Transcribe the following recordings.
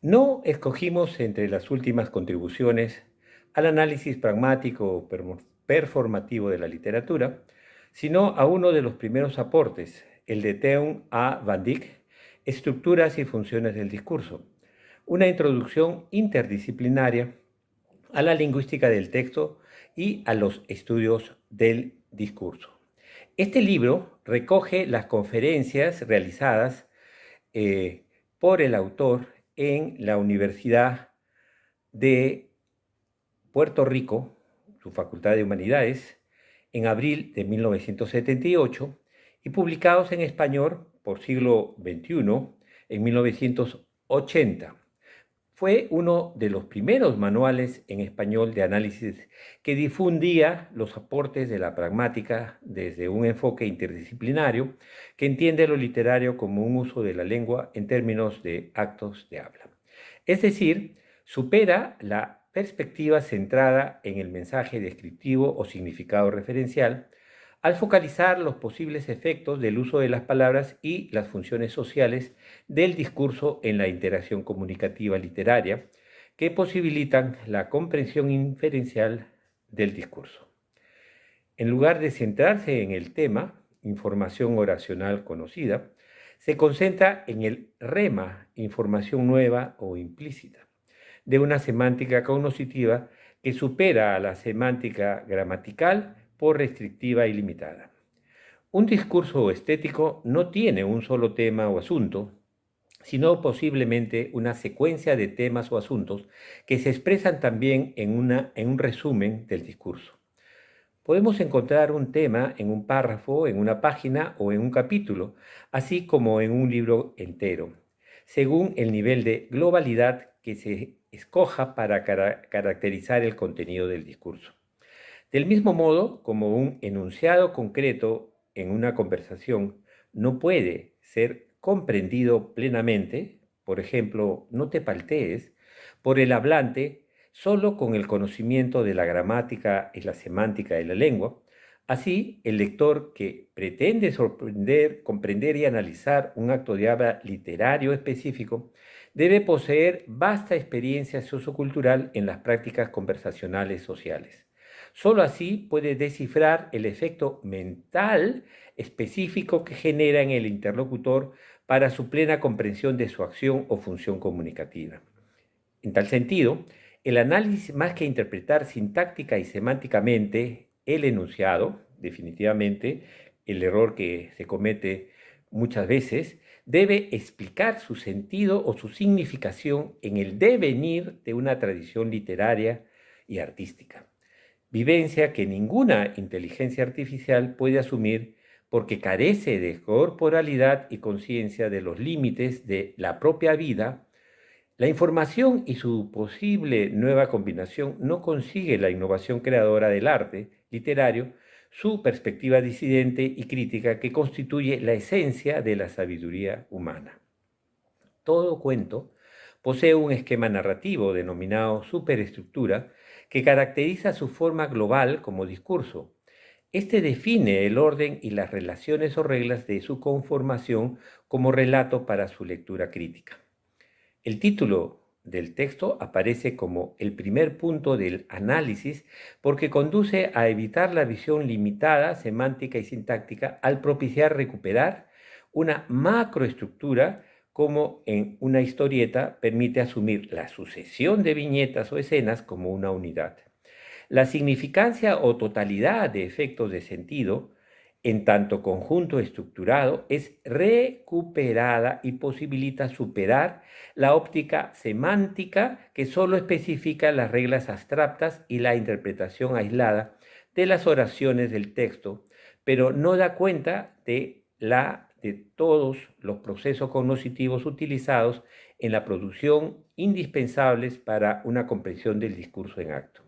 No escogimos entre las últimas contribuciones al análisis pragmático o performativo de la literatura, sino a uno de los primeros aportes, el de Teun A. Van Dyck, Estructuras y funciones del discurso, una introducción interdisciplinaria a la lingüística del texto y a los estudios del discurso. Este libro recoge las conferencias realizadas por el autor en la Universidad de Puerto Rico, su Facultad de Humanidades, en abril de 1978 y publicados en español por Siglo XXI en 1980. Fue uno de los primeros manuales en español de análisis que difundía los aportes de la pragmática desde un enfoque interdisciplinario que entiende lo literario como un uso de la lengua en términos de actos de habla. Es decir, supera la perspectiva centrada en el mensaje descriptivo o significado referencial al focalizar los posibles efectos del uso de las palabras y las funciones sociales del discurso en la interacción comunicativa literaria que posibilitan la comprensión inferencial del discurso. En lugar de centrarse en el tema, información oracional conocida, se concentra en el rema, información nueva o implícita, de una semántica cognoscitiva que supera a la semántica gramatical por restrictiva y limitada. Un discurso estético no tiene un solo tema o asunto, sino posiblemente una secuencia de temas o asuntos que se expresan también en un resumen del discurso. Podemos encontrar un tema en un párrafo, en una página o en un capítulo, así como en un libro entero, según el nivel de globalidad que se escoja para caracterizar el contenido del discurso. Del mismo modo, como un enunciado concreto en una conversación no puede ser comprendido plenamente, por ejemplo, no te paltees, por el hablante solo con el conocimiento de la gramática y la semántica de la lengua, así el lector que pretende sorprender, comprender y analizar un acto de habla literario específico debe poseer vasta experiencia sociocultural en las prácticas conversacionales sociales. Solo así puede descifrar el efecto mental específico que genera en el interlocutor para su plena comprensión de su acción o función comunicativa. En tal sentido, el análisis, más que interpretar sintáctica y semánticamente el enunciado, definitivamente el error que se comete muchas veces, debe explicar su sentido o su significación en el devenir de una tradición literaria y artística. Vivencia que ninguna inteligencia artificial puede asumir porque carece de corporalidad y conciencia de los límites de la propia vida. La información y su posible nueva combinación no consigue la innovación creadora del arte literario, su perspectiva disidente y crítica que constituye la esencia de la sabiduría humana. Todo cuento posee un esquema narrativo denominado superestructura que caracteriza su forma global como discurso. Este define el orden y las relaciones o reglas de su conformación como relato para su lectura crítica. El título del texto aparece como el primer punto del análisis porque conduce a evitar la visión limitada, semántica y sintáctica al propiciar recuperar una macroestructura como en una historieta permite asumir la sucesión de viñetas o escenas como una unidad. La significancia o totalidad de efectos de sentido, en tanto conjunto estructurado, es recuperada y posibilita superar la óptica semántica que solo especifica las reglas abstractas y la interpretación aislada de las oraciones del texto, pero no da cuenta de todos los procesos cognitivos utilizados en la producción indispensables para una comprensión del discurso en acto.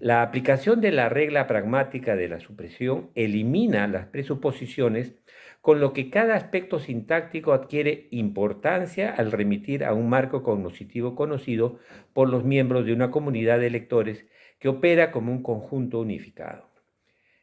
La aplicación de la regla pragmática de la supresión elimina las presuposiciones, con lo que cada aspecto sintáctico adquiere importancia al remitir a un marco cognitivo conocido por los miembros de una comunidad de lectores que opera como un conjunto unificado.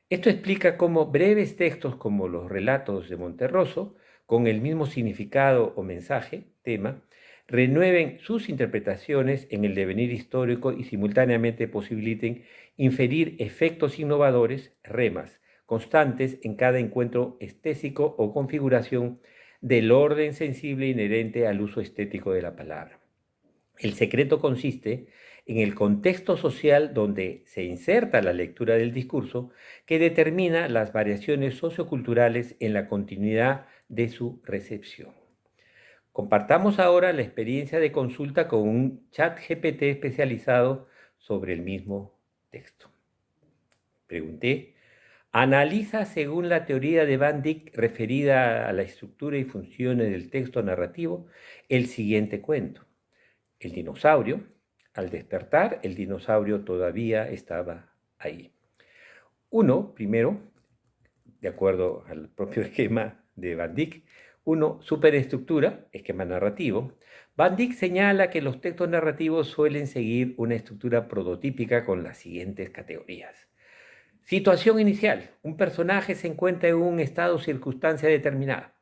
Esto explica cómo breves textos como los relatos de Monterroso, con el mismo significado o mensaje, tema, renueven sus interpretaciones en el devenir histórico y simultáneamente posibiliten inferir efectos innovadores, remas, constantes en cada encuentro estético o configuración del orden sensible inherente al uso estético de la palabra. El secreto consiste en el contexto social donde se inserta la lectura del discurso que determina las variaciones socioculturales en la continuidad de su recepción. Compartamos ahora la experiencia de consulta con un chat GPT especializado sobre el mismo texto. Pregunté, analiza según la teoría de Van Dyck referida a la estructura y funciones del texto narrativo el siguiente cuento. El dinosaurio, al despertar, el dinosaurio todavía estaba ahí. Primero, de acuerdo al propio esquema de Van Dyck, superestructura, esquema narrativo. Van Dyck señala que los textos narrativos suelen seguir una estructura prototípica con las siguientes categorías. Situación inicial. Un personaje se encuentra en un estado o circunstancia determinada.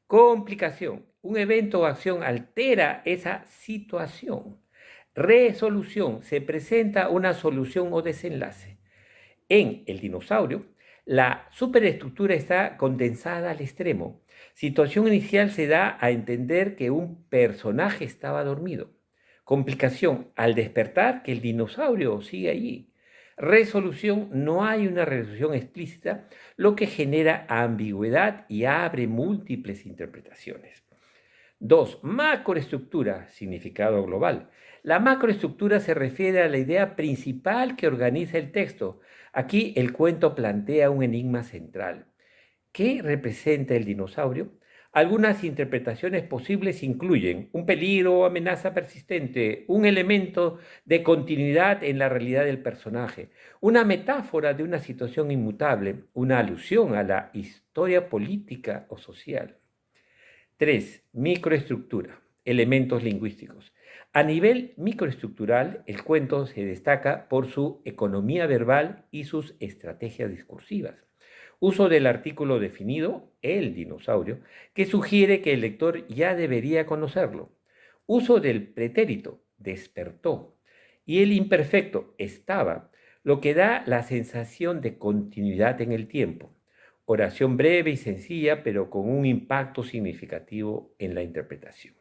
Complicación. Un evento o acción altera esa situación. Resolución. Se presenta una solución o desenlace. En el dinosaurio, la superestructura está condensada al extremo. Situación inicial se da a entender que un personaje estaba dormido. Complicación, al despertar que el dinosaurio sigue allí. Resolución, no hay una resolución explícita, lo que genera ambigüedad y abre múltiples interpretaciones. 2. Macroestructura, significado global. La macroestructura se refiere a la idea principal que organiza el texto. Aquí el cuento plantea un enigma central. ¿Qué representa el dinosaurio? Algunas interpretaciones posibles incluyen un peligro o amenaza persistente, un elemento de continuidad en la realidad del personaje, una metáfora de una situación inmutable, una alusión a la historia política o social. 3. Microestructura, elementos lingüísticos. A nivel microestructural, el cuento se destaca por su economía verbal y sus estrategias discursivas. Uso del artículo definido, el dinosaurio, que sugiere que el lector ya debería conocerlo. Uso del pretérito, despertó, y el imperfecto, estaba, lo que da la sensación de continuidad en el tiempo. Oración breve y sencilla, pero con un impacto significativo en la interpretación.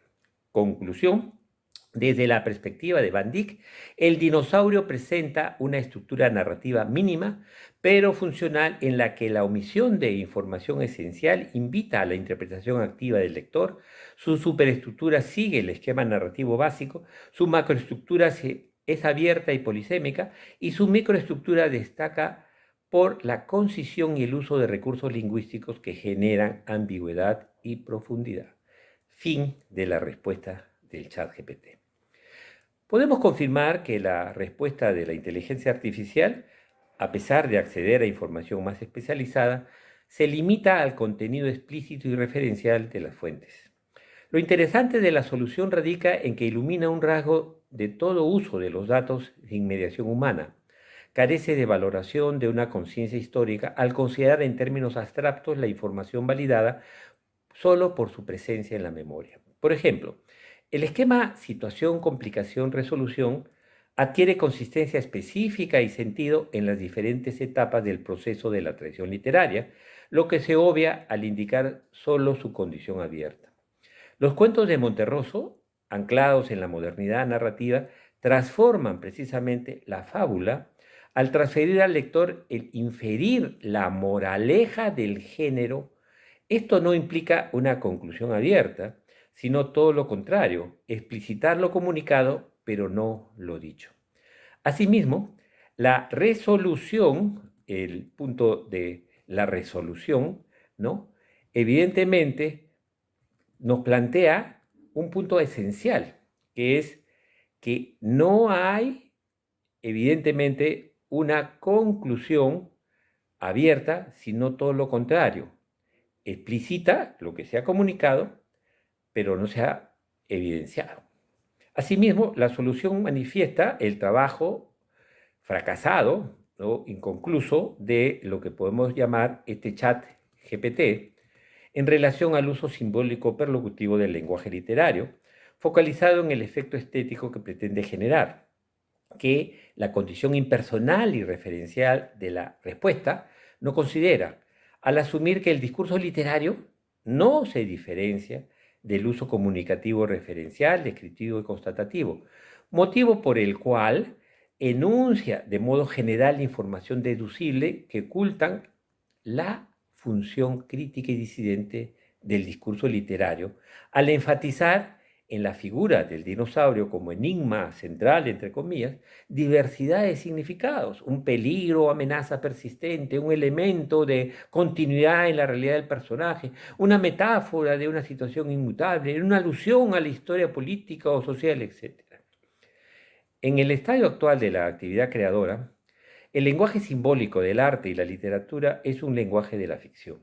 Conclusión. Desde la perspectiva de Van Dyck, el dinosaurio presenta una estructura narrativa mínima, pero funcional en la que la omisión de información esencial invita a la interpretación activa del lector, su superestructura sigue el esquema narrativo básico, su macroestructura es abierta y polisémica, y su microestructura destaca por la concisión y el uso de recursos lingüísticos que generan ambigüedad y profundidad. Fin de la respuesta del chat GPT. Podemos confirmar que la respuesta de la inteligencia artificial, a pesar de acceder a información más especializada, se limita al contenido explícito y referencial de las fuentes. Lo interesante de la solución radica en que ilumina un rasgo de todo uso de los datos sin mediación humana. Carece de valoración de una conciencia histórica al considerar en términos abstractos la información validada solo por su presencia en la memoria. Por ejemplo, el esquema situación, complicación, resolución adquiere consistencia específica y sentido en las diferentes etapas del proceso de la tradición literaria, lo que se obvia al indicar solo su condición abierta. Los cuentos de Monterroso, anclados en la modernidad narrativa, transforman precisamente la fábula al transferir al lector el inferir la moraleja del género. Esto no implica una conclusión abierta, sino todo lo contrario, explicitar lo comunicado, pero no lo dicho. Asimismo, la resolución, el punto de la resolución, ¿no? Evidentemente nos plantea un punto esencial, que es que no hay, evidentemente, una conclusión abierta, sino todo lo contrario. Explicita lo que se ha comunicado, pero no se ha evidenciado. Asimismo, la solución manifiesta el trabajo fracasado, ¿no? Inconcluso, de lo que podemos llamar este chat GPT en relación al uso simbólico perlocutivo del lenguaje literario, focalizado en el efecto estético que pretende generar, que la condición impersonal y referencial de la respuesta no considera, al asumir que el discurso literario no se diferencia del uso comunicativo referencial, descriptivo y constatativo, motivo por el cual enuncia de modo general información deducible que ocultan la función crítica y disidente del discurso literario, al enfatizar en la figura del dinosaurio como enigma central, entre comillas, diversidad de significados, un peligro o amenaza persistente, un elemento de continuidad en la realidad del personaje, una metáfora de una situación inmutable, una alusión a la historia política o social, etc. En el estadio actual de la actividad creadora, el lenguaje simbólico del arte y la literatura es un lenguaje de la ficción.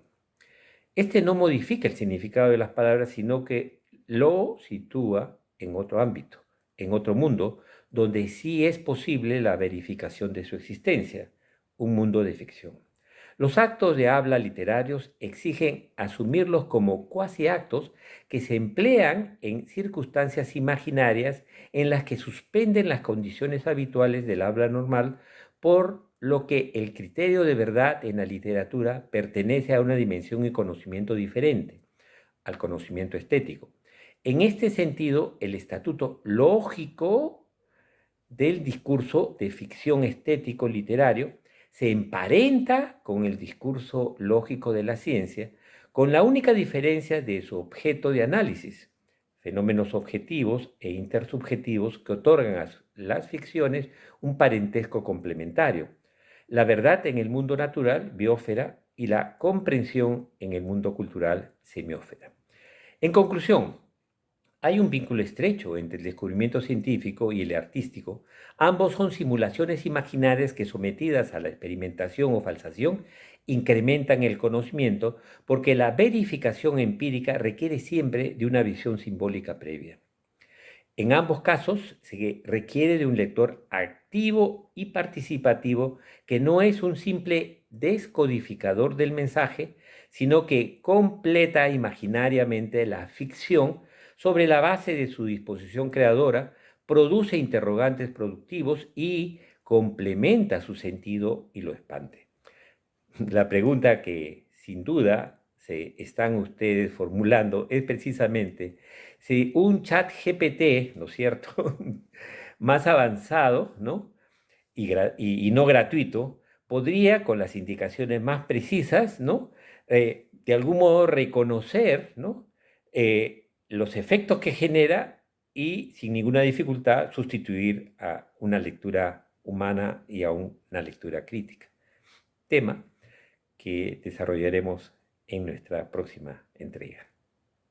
Este no modifica el significado de las palabras, sino que lo sitúa en otro ámbito, en otro mundo, donde sí es posible la verificación de su existencia, un mundo de ficción. Los actos de habla literarios exigen asumirlos como cuasi actos que se emplean en circunstancias imaginarias en las que suspenden las condiciones habituales del habla normal, por lo que el criterio de verdad en la literatura pertenece a una dimensión y conocimiento diferente, al conocimiento estético. En este sentido, el estatuto lógico del discurso de ficción estético literario se emparenta con el discurso lógico de la ciencia, con la única diferencia de su objeto de análisis, fenómenos objetivos e intersubjetivos que otorgan a las ficciones un parentesco complementario, la verdad en el mundo natural, biosfera, y la comprensión en el mundo cultural, semiósfera. En conclusión, hay un vínculo estrecho entre el descubrimiento científico y el artístico. Ambos son simulaciones imaginarias que, sometidas a la experimentación o falsación, incrementan el conocimiento, porque la verificación empírica requiere siempre de una visión simbólica previa. En ambos casos se requiere de un lector activo y participativo que no es un simple descodificador del mensaje, sino que completa imaginariamente la ficción sobre la base de su disposición creadora, produce interrogantes productivos y complementa su sentido y lo expande. La pregunta que sin duda se están ustedes formulando es precisamente si un chat GPT, ¿no es cierto?, más avanzado, ¿no?, y no gratuito, podría, con las indicaciones más precisas, ¿no?, de algún modo reconocer, ¿no?, los efectos que genera y sin ninguna dificultad sustituir a una lectura humana y a una lectura crítica. Tema que desarrollaremos en nuestra próxima entrega.